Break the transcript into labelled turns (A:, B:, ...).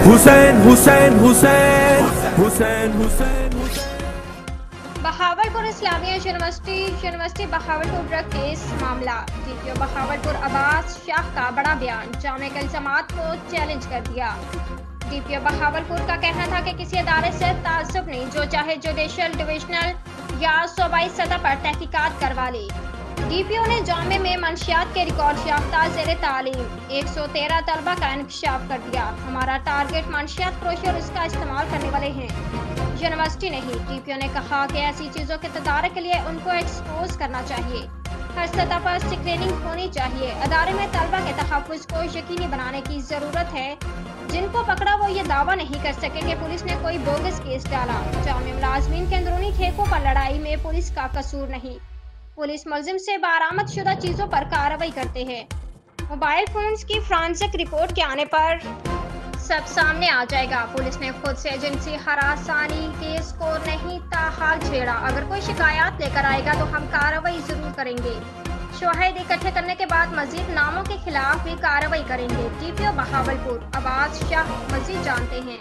A: حسین حسین حسین حسین حسین
B: بہاولپور اسلامیہ university Bahawalpur drug case معاملہ D P او بہاولپور عباس شاہ کا بڑا بیان جامع الزامات کو چیلنج کر دیا۔ ڈی پی او بہاولپور کا کہنا تھا کہ کسی ادارے سے تعصب نہیں، جو چاہے جوڈیشل، ڈویژنل یا صوبائی سطح پر تحقیقات کروا لے۔ ڈی پی او نے جامع میں منشیات کے ریکارڈ یافتہ زیر تعلیم 113 طلبہ کا انکشاف کر دیا۔ ہمارا ٹارگٹ منشیات فروش اور اس کا استعمال کرنے والے ہیں، یونیورسٹی نہیں۔ ڈی پی او نے کہا کہ ایسی چیزوں کے تدارک کے لیے ان کو ایکسپوز کرنا چاہیے، ہر سطح پر اسکریننگ ہونی چاہیے۔ ادارے میں طلبہ کے تحفظ کو یقینی بنانے کی ضرورت ہے۔ جن کو پکڑا وہ یہ دعویٰ نہیں کر سکے کہ پولیس نے کوئی بوگس کیس ڈالا۔ جامع ملازمین کے اندرونی ٹھیکوں پر لڑائی میں پولیس کا قصور نہیں۔ پولیس ملزم سے برآمد شدہ چیزوں پر کارروائی کرتے ہیں۔ موبائل فونز کی فرانزک رپورٹ کے آنے پر سب سامنے آ جائے گا۔ پولیس نے خود سے جنسی ہراسانی کیس کو نہیں تاحال چھیڑا۔ اگر کوئی شکایات لے کر آئے گا تو ہم کارروائی ضرور کریں گے۔ شواہد اکٹھے کرنے کے بعد مزید ناموں کے خلاف بھی کارروائی کریں گے۔ ڈی پی او بہاولپور عباس شاہ مزید جانتے ہیں۔